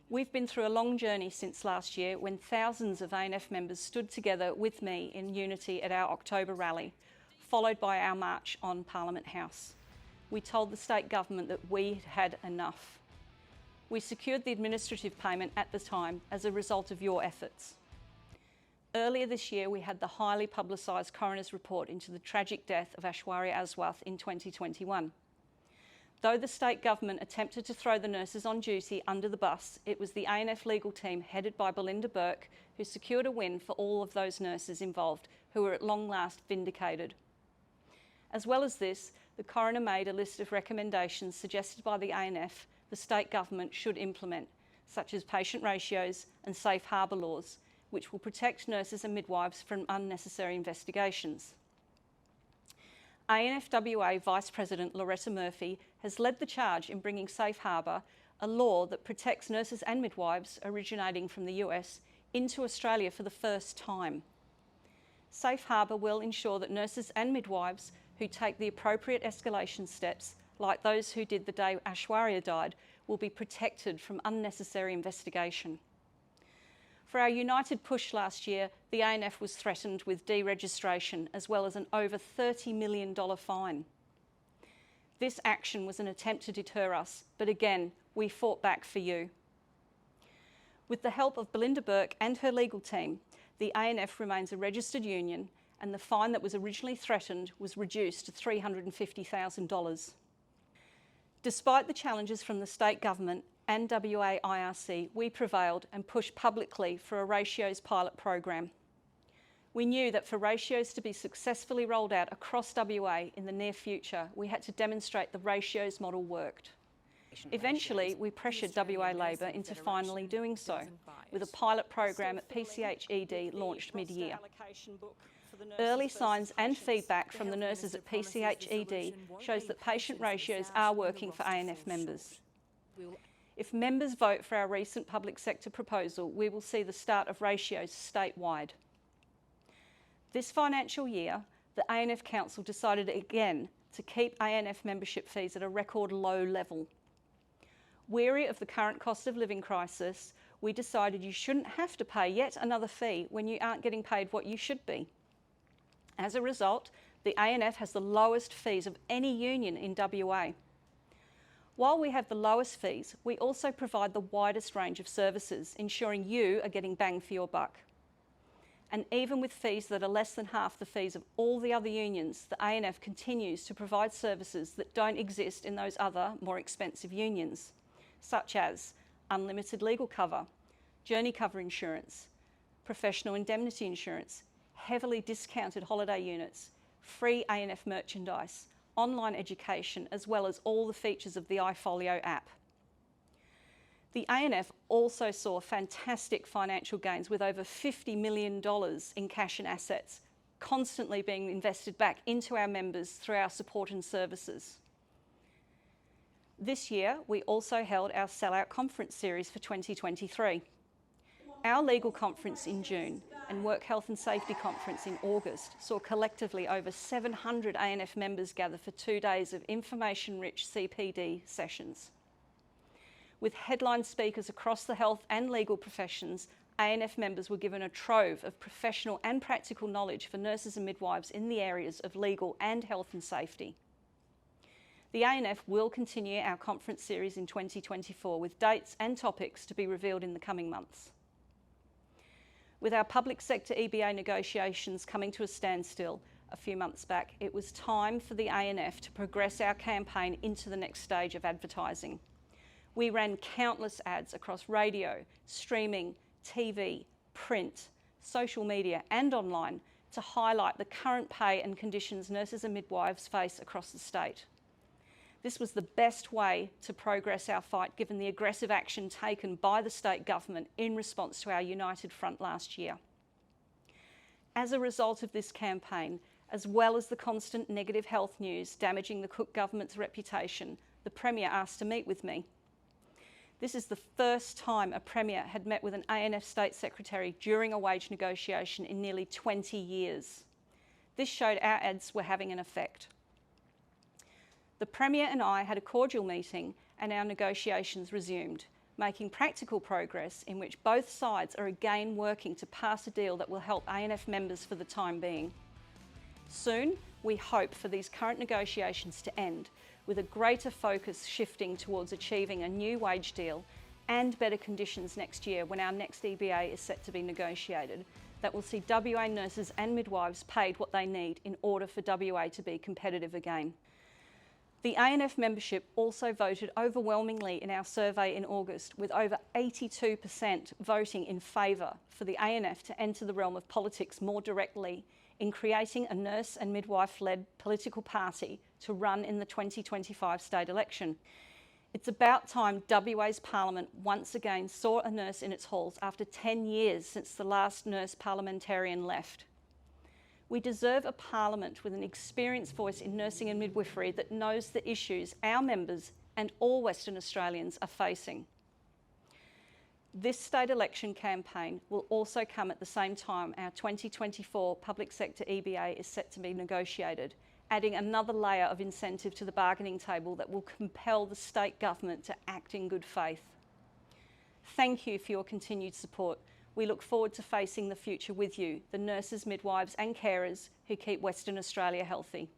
We've been through a long journey since last year when thousands of ANF members stood together with me in unity at our October rally, followed by our march on Parliament House. We told the state government that we had enough. We secured the administrative payment at the time as a result of your efforts. Earlier this year, we had the highly publicised coroner's report into the tragic death of Aishwarya Aswath in 2021. Though the state government attempted to throw the nurses on duty under the bus, it was the ANF legal team headed by Belinda Burke who secured a win for all of those nurses involved who were at long last vindicated. As well as this, the coroner made a list of recommendations suggested by the ANF the state government should implement, such as patient ratios and safe harbour laws, which will protect nurses and midwives from unnecessary investigations. ANF WA Vice President Loretta Murphy has led the charge in bringing Safe Harbour, a law that protects nurses and midwives originating from the US, into Australia for the first time. Safe Harbour will ensure that nurses and midwives who take the appropriate escalation steps, like those who did the day Aishwarya died, will be protected from unnecessary investigation. For our united push last year, the ANF was threatened with deregistration as well as an over $30 million fine. This action was an attempt to deter us, but again, we fought back for you. With the help of Belinda Burke and her legal team, the ANF remains a registered union and the fine that was originally threatened was reduced to $350,000. Despite the challenges from the state government and WA IRC, we prevailed and pushed publicly for a ratios pilot program. We knew that for ratios to be successfully rolled out across WA in the near future, we had to demonstrate the ratios model worked. Eventually, we pressured WA Labor into finally doing so, with a pilot program at PCHED launched mid-year. Early signs and feedback from the nurses at PCHED shows that patient ratios are working for ANF members. If members vote for our recent public sector proposal, we will see the start of ratios statewide. This financial year, the ANF Council decided again to keep ANF membership fees at a record low level. Weary of the current cost of living crisis, we decided you shouldn't have to pay yet another fee when you aren't getting paid what you should be. As a result, the ANF has the lowest fees of any union in WA. While we have the lowest fees, we also provide the widest range of services, ensuring you are getting bang for your buck. And even with fees that are less than half the fees of all the other unions, the ANF continues to provide services that don't exist in those other, more expensive unions, such as unlimited legal cover, journey cover insurance, professional indemnity insurance, heavily discounted holiday units, free ANF merchandise, online education, as well as all the features of the iFolio app. The ANF also saw fantastic financial gains with over $50 million in cash and assets, constantly being invested back into our members through our support and services. This year, we also held our Sellout Conference series for 2023. Our legal conference in June and Work Health and Safety Conference in August saw collectively over 700 ANF members gather for 2 days of information-rich CPD sessions. With headline speakers across the health and legal professions, ANF members were given a trove of professional and practical knowledge for nurses and midwives in the areas of legal and health and safety. The ANF will continue our conference series in 2024 with dates and topics to be revealed in the coming months. With our public sector EBA negotiations coming to a standstill a few months back, it was time for the ANF to progress our campaign into the next stage of advertising. We ran countless ads across radio, streaming, TV, print, social media and online to highlight the current pay and conditions nurses and midwives face across the state. This was the best way to progress our fight given the aggressive action taken by the state government in response to our united front last year. As a result of this campaign, as well as the constant negative health news damaging the Cook government's reputation, the Premier asked to meet with me. This is the first time a Premier had met with an ANF State Secretary during a wage negotiation in nearly 20 years. This showed our ads were having an effect. The Premier and I had a cordial meeting and our negotiations resumed, making practical progress in which both sides are again working to pass a deal that will help ANF members for the time being. Soon, we hope for these current negotiations to end, with a greater focus shifting towards achieving a new wage deal and better conditions next year when our next EBA is set to be negotiated, that will see WA nurses and midwives paid what they need in order for WA to be competitive again. The ANF membership also voted overwhelmingly in our survey in August, with over 82% voting in favour for the ANF to enter the realm of politics more directly in creating a nurse and midwife-led political party to run in the 2025 state election. It's about time WA's Parliament once again saw a nurse in its halls after 10 years since the last nurse parliamentarian left. We deserve a Parliament with an experienced voice in nursing and midwifery that knows the issues our members and all Western Australians are facing. This state election campaign will also come at the same time our 2024 public sector EBA is set to be negotiated, adding another layer of incentive to the bargaining table that will compel the state government to act in good faith. Thank you for your continued support. We look forward to facing the future with you, the nurses, midwives and carers who keep Western Australia healthy.